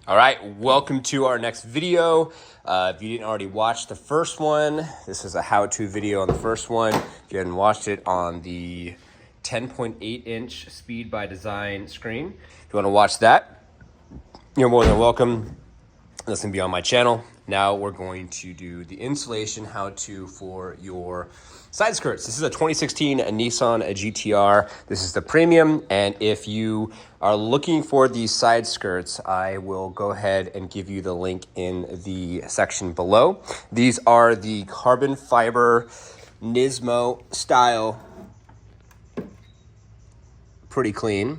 All right, welcome to our next video. If you didn't already watch the first one, this is a how-to video on the first one. If you hadn't watched it on the 10.8-inch Speed by Design screen, if you want to watch that, you're more than welcome. That's going to be on my channel. Now we're going to do the installation how-to for your side skirts. This is a 2016 Nissan GTR. This is the premium, and if you are looking for these side skirts, I will go ahead and give you the link in the section below. These are the carbon fiber Nismo style, pretty clean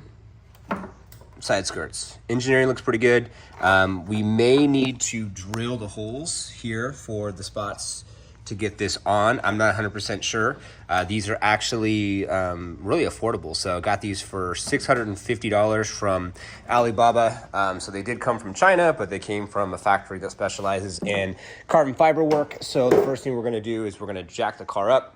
side skirts. Engineering looks pretty good. We may need to drill the holes here for the spots to get this on. I'm not 100% sure. These are actually really affordable. So I got these for $650 from Alibaba. So they did come from China, but they came from a factory that specializes in carbon fiber work. So the first thing we're gonna do is we're gonna jack the car up.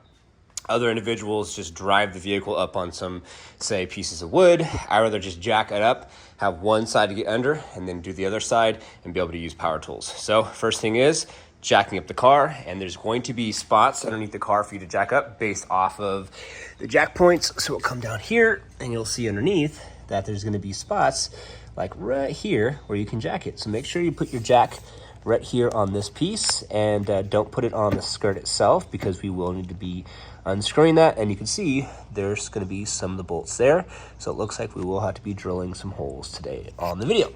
Other individuals just drive the vehicle up on some, say, pieces of wood. I'd rather just jack it up, have one side to get under, and then do the other side and be able to use power tools. So first thing is jacking up the car, and there's going to be spots underneath the car for you to jack up based off of the jack points. So we'll come down here, and you'll see underneath that there's gonna be spots like right here where you can jack it. So make sure you put your jack right here on this piece, and don't put it on the skirt itself because we will need to be unscrewing that. And you can see there's going to be some of the bolts there, so it looks like we will have to be drilling some holes today on the video.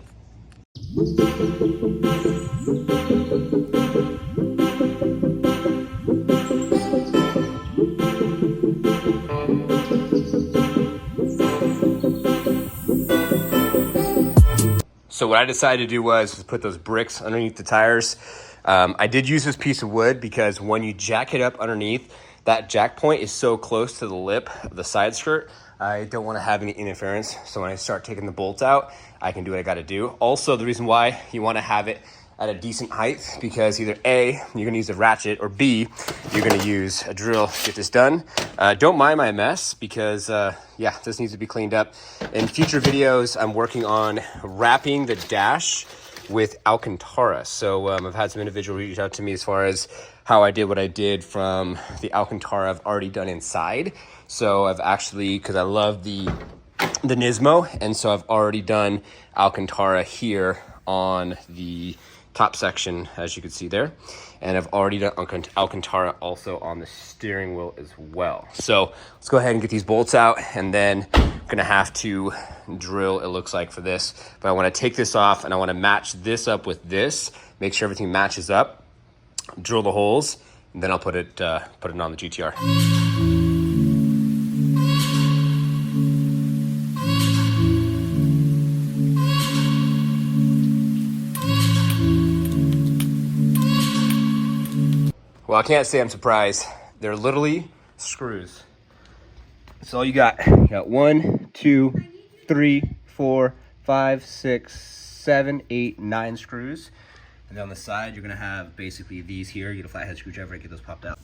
So what I decided to do was put those bricks underneath the tires. I did use this piece of wood because when you jack it up underneath, that jack point is so close to the lip of the side skirt, I don't want to have any interference. So when I start taking the bolts out, I can do what I got to do. Also, the reason why you want to have it at a decent height, because either A, you're going to use a ratchet, or B, you're going to use a drill to get this done. Don't mind my mess because, yeah, this needs to be cleaned up. In future videos, I'm working on wrapping the dash with Alcantara. So I've had some individuals reach out to me as far as how I did what I did from the Alcantara I've already done inside. So I've actually, because I love the Nismo, and so I've already done Alcantara here on the top section, as you can see there. And I've already done Alcantara also on the steering wheel as well. So let's go ahead and get these bolts out, and then I'm gonna have to drill, it looks like, for this. But I wanna take this off, and I wanna match this up with this, make sure everything matches up, drill the holes, and then I'll put it on the GTR. Well, I can't say I'm surprised. They're literally screws. That's all you got. You got 1, 2, 3, 4, 5, 6, 7, 8, 9 screws. And then on the side, you're gonna have basically these here. You get a flathead screwdriver and get those popped out.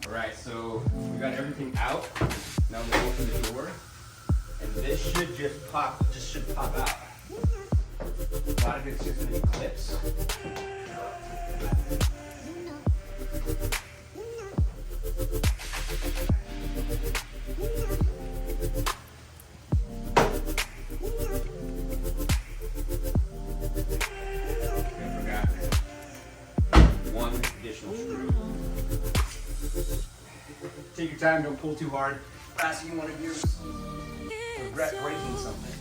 Alright, so we got everything out. Now I'm gonna open the door, and this should just pop out. A lot of it's just gonna be clips. I forgot one additional screw. Take your time, don't pull too hard. Last thing you want to do is regret breaking something.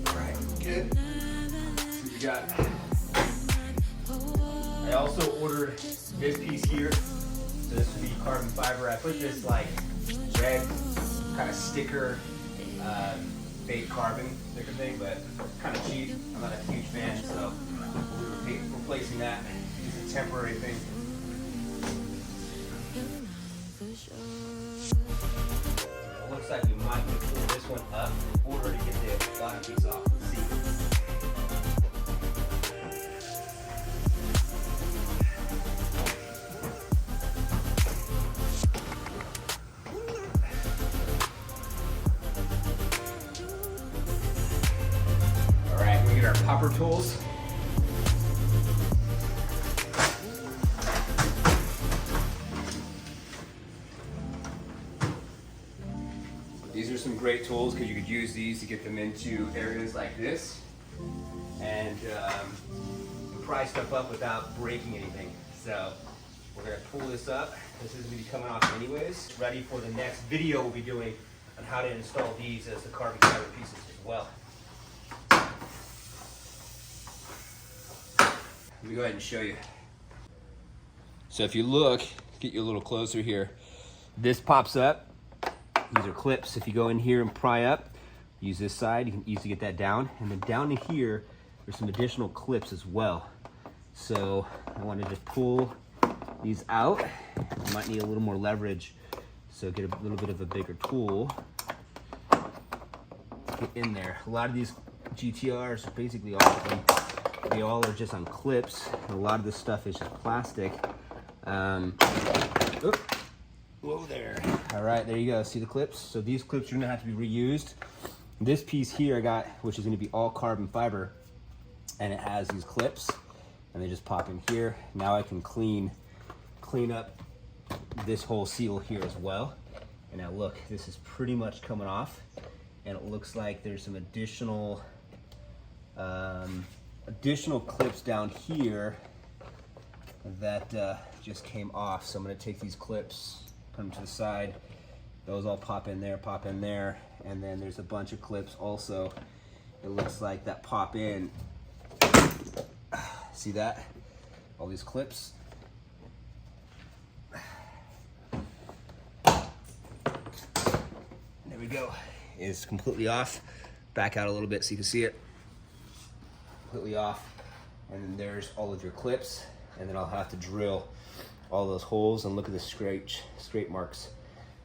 Alright, good. So you got, I also ordered this piece here. So this would be carbon fiber. I put this like red kind of sticker, fake carbon sticker thing, but kind of cheap. I'm not a huge fan, so we're replacing that. It's a temporary thing. It looks like we might need to pull this one up in order to get the bottom piece off. Let's see. All right, we get our popper tools. These are some great tools because you could use these to get them into areas like this and pry stuff up without breaking anything. So we're going to pull this up. This is going to be coming off anyways. Ready for the next video we'll be doing on how to install these as the carbon fiber pieces as well. Let me go ahead and show you. So if you look, get you a little closer here. This pops up. These are clips. If you go in here and pry up, use this side, you can easily get that down. And then down in here, there's some additional clips as well. So I want to just pull these out. I might need a little more leverage, so get a little bit of a bigger tool. Get in there. A lot of these GTRs, basically all of them, they all are just on clips. And a lot of this stuff is just plastic. Whoa there. All right, there you go. See the clips? So these clips are gonna have to be reused. This piece here I got, which is gonna be all carbon fiber, and it has these clips, and they just pop in here. Now I can clean up this whole seal here as well. And now look, this is pretty much coming off, and it looks like there's some additional clips down here that just came off. So I'm gonna take these clips, put them to the side. Those all pop in there, and then there's a bunch of clips also. It looks like that pop in. See that? All these clips. There we go. It's completely off. Back out a little bit so you can see it. Completely off. And then there's all of your clips. And then I'll have to drill all those holes and look at the scrape marks.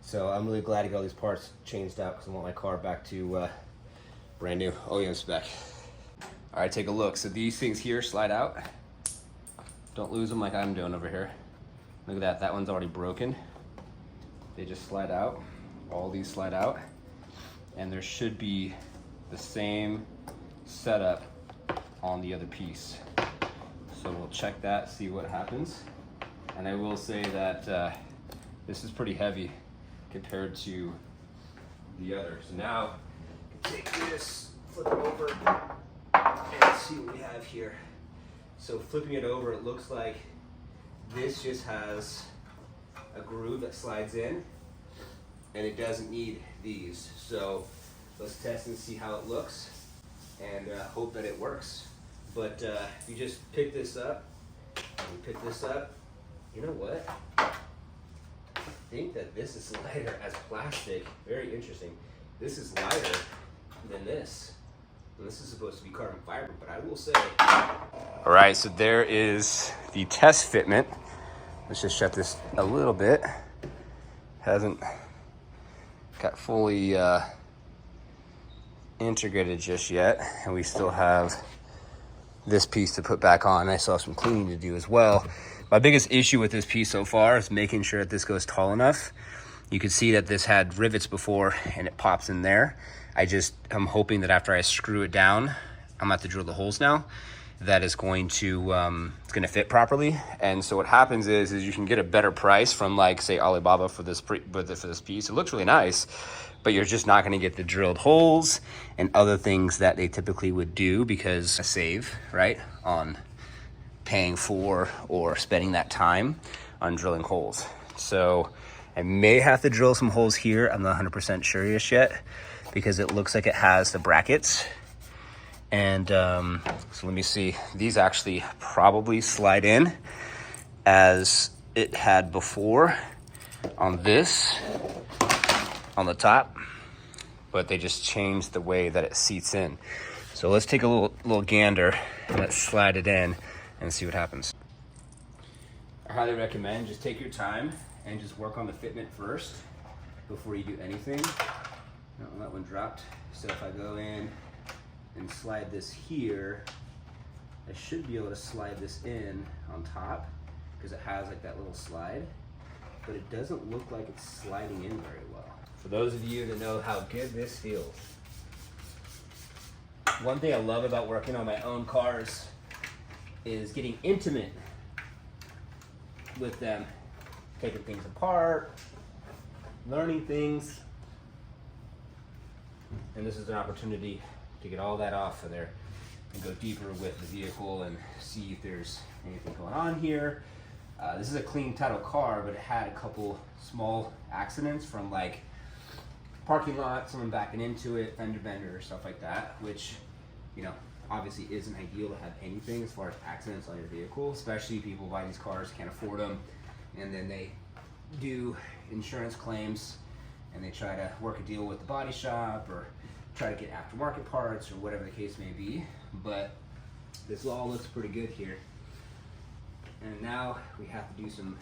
So I'm really glad to get all these parts changed out because I want my car back to brand new OEM spec. All right, take a look. So these things here slide out. Don't lose them like I'm doing over here. Look at that, that one's already broken. They just slide out. All these slide out. And there should be the same setup on the other piece. So we'll check that, see what happens. And I will say that this is pretty heavy compared to the other. So now, take this, flip it over, and see what we have here. So flipping it over, it looks like this just has a groove that slides in, and it doesn't need these. So let's test and see how it looks, and hope that it works. But if you just pick this up, and pick this up, you know what? I think that this is lighter as plastic. Very interesting. This is lighter than this. And this is supposed to be carbon fiber, but I will say. All right, so there is the test fitment. Let's just shut this a little bit. Hasn't got fully integrated just yet, and we still have this piece to put back on. I still have some cleaning to do as well. My biggest issue with this piece so far is making sure that this goes tall enough. You can see that this had rivets before and it pops in there. I'm hoping that after I screw it down, I'm gonna have to drill the holes now, that is going to it's gonna fit properly. And so what happens is you can get a better price from, like, say Alibaba for this piece. It looks really nice, but you're just not gonna get the drilled holes and other things that they typically would do, because I save, right, on paying for or spending that time on drilling holes. So I may have to drill some holes here. I'm not 100% sure yet, because it looks like it has the brackets. And so let me see. These actually probably slide in as it had before on this. on the top, but they just changed the way that it seats in. So let's take a little gander and let's slide it in and see what happens. I highly recommend just take your time and just work on the fitment first before you do anything. Oh, that one dropped. So if I go in and slide this here, I should be able to slide this in on top because it has like that little slide, but it doesn't look like it's sliding in very well. For those of you that know how good this feels, one thing I love about working on my own cars is getting intimate with them, taking things apart, learning things, and this is an opportunity to get all that off of there and go deeper with the vehicle and see if there's anything going on here. This is a clean title car, but it had a couple small accidents from like parking lot, someone backing into it, fender bender, stuff like that, which, you know, obviously isn't ideal to have anything as far as accidents on your vehicle, especially people buy these cars, can't afford them, and then they do insurance claims and they try to work a deal with the body shop or try to get aftermarket parts or whatever the case may be. But this all looks pretty good here. And now we have to do some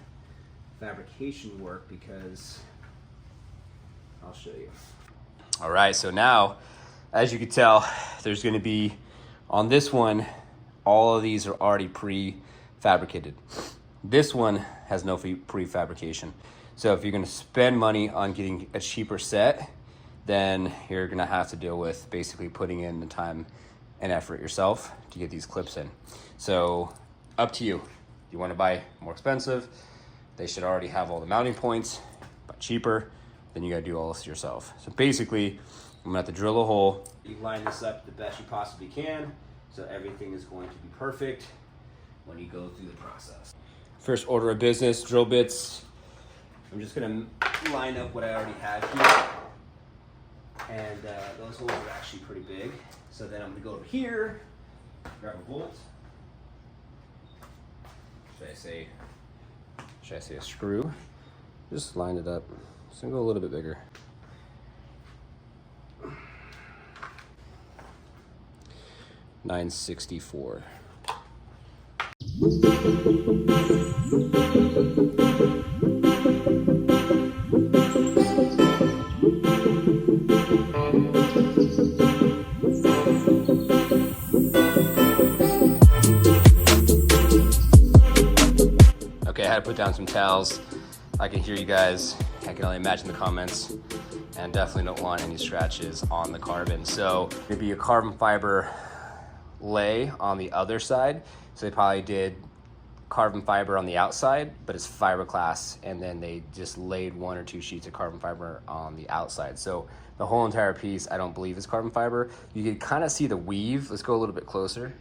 fabrication work because I'll show you. All right, so now, as you can tell, there's gonna be, on this one, all of these are already pre-fabricated. This one has no pre-fabrication. So if you're gonna spend money on getting a cheaper set, then you're gonna have to deal with basically putting in the time and effort yourself to get these clips in. So up to you. If you wanna buy more expensive, they should already have all the mounting points, but cheaper, then you gotta do all this yourself. So basically, I'm gonna have to drill a hole. You line this up the best you possibly can, so everything is going to be perfect when you go through the process. First order of business, drill bits. I'm just gonna line up what I already have here. And those holes are actually pretty big. So then I'm gonna go over here, grab a bolt. Should I say a screw? Just line it up. Just gonna go a little bit bigger. $964. Okay, I had to put down some towels. I can hear you guys. I can only imagine the comments, and definitely don't want any scratches on the carbon. So maybe a carbon fiber lay on the other side. So they probably did carbon fiber on the outside, but it's fiberglass, and then they just laid 1 or 2 sheets of carbon fiber on the outside. So the whole entire piece, I don't believe is carbon fiber. You can kind of see the weave. Let's go a little bit closer.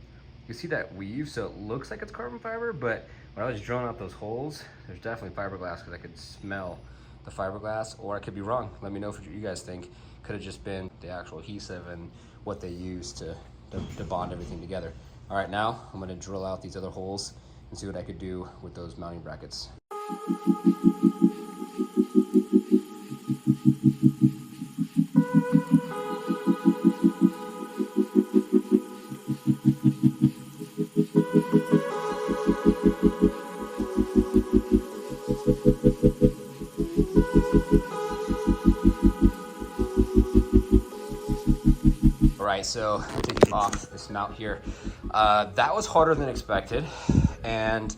You see that weave, so it looks like it's carbon fiber, but when I was drilling out those holes, there's definitely fiberglass because I could smell the fiberglass, or I could be wrong. Let me know what you guys think. Could have just been the actual adhesive and what they used to bond everything together. All right, now I'm gonna drill out these other holes and see what I could do with those mounting brackets. All right, so taking off this mount here. That was harder than expected, and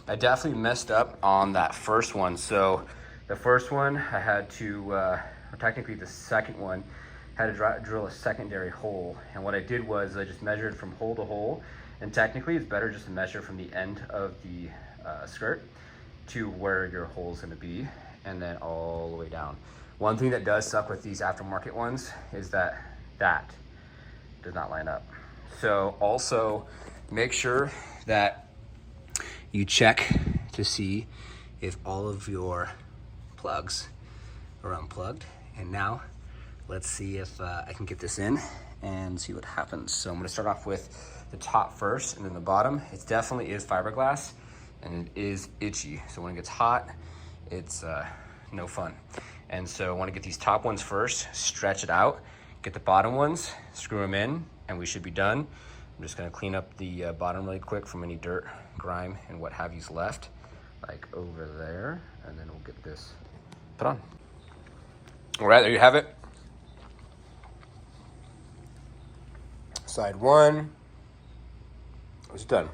I definitely messed up on that first one. So the first one I had to, or technically the second one, had to drill a secondary hole. And what I did was I just measured from hole to hole, and technically it's better just to measure from the end of the skirt to where your hole is gonna be, and then all the way down. One thing that does suck with these aftermarket ones is that does not line up. So also make sure that you check to see if all of your plugs are unplugged. And now let's see if I can get this in and see what happens. So I'm gonna start off with the top first and then the bottom. It definitely is fiberglass and it is itchy. So when it gets hot, it's no fun. And so I want to get these top ones first, stretch it out, get the bottom ones, screw them in, and we should be done. I'm just going to clean up the bottom really quick from any dirt, grime, and what have you's left, like over there, and then we'll get this put on. All right, there you have it. Side one was done.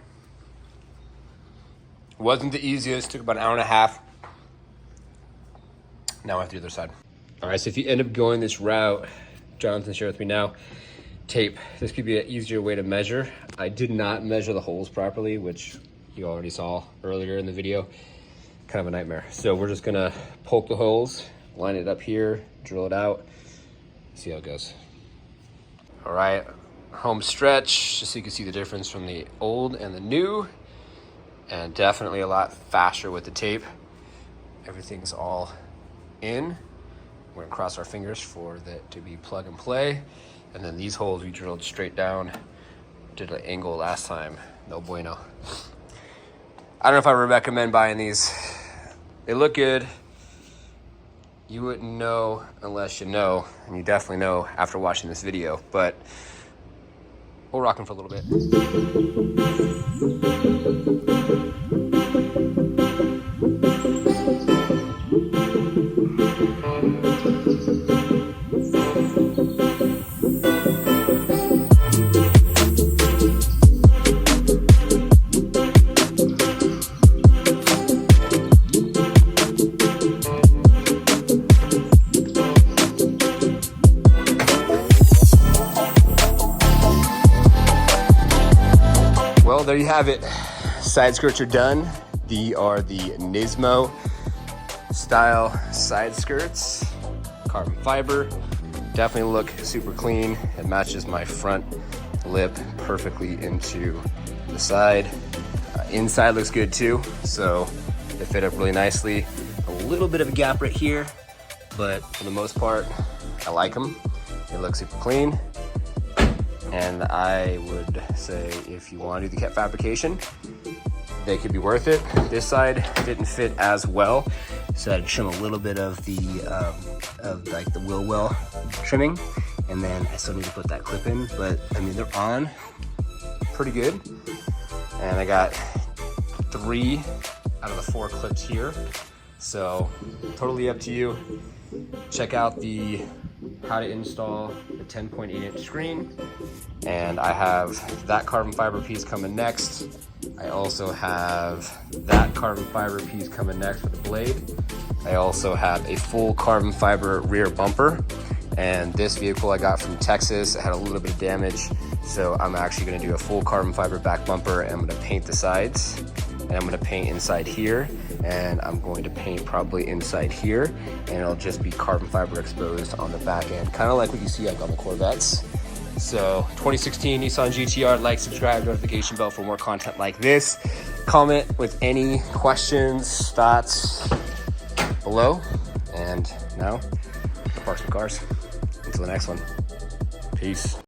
Wasn't the easiest, took about an hour and a half. Now I have to do the other side. All right, so if you end up going this route, Jonathan shared with me now, tape. This could be an easier way to measure. I did not measure the holes properly, which you already saw earlier in the video. Kind of a nightmare. So we're just gonna poke the holes, line it up here, drill it out, see how it goes. All right, home stretch, just so you can see the difference from the old and the new, and definitely a lot faster with the tape. Everything's all in. We're gonna cross our fingers for that to be plug and play. And then these holes we drilled straight down. Did an angle last time, no bueno. I don't know if I would recommend buying these. They look good. You wouldn't know unless you know, and you definitely know after watching this video, but we'll rock them for a little bit. Well, there you have it. Side skirts are done. These are the Nismo style side skirts. Carbon fiber. Definitely look super clean. It matches my front lip perfectly into the side. Inside looks good too, so they fit up really nicely. A little bit of a gap right here, but for the most part, I like them. They look super clean. And I would say if you want to do the fabrication, they could be worth it. This side didn't fit as well, so I had to trim a little bit of the like the wheel well trimming, and then I still need to put that clip in. But I mean, they're on pretty good, and I got 3 out of the 4 clips here. So totally up to you. Check out the how to install the 10.8-inch screen, and I have that carbon fiber piece coming next. I also have that carbon fiber piece coming next with the blade. I also have a full carbon fiber rear bumper, and this vehicle I got from Texas. It had a little bit of damage, so I'm actually going to do a full carbon fiber back bumper, and I'm going to paint the sides, and I'm going to paint inside here, and I'm going to paint probably inside here, and it'll just be carbon fiber exposed on the back end, kind of like what you see like on the Corvettes. So 2016 Nissan GTR, like, subscribe, notification bell for more content like this. Comment with any questions, thoughts below. And now, the parks and cars. Until the next one, peace.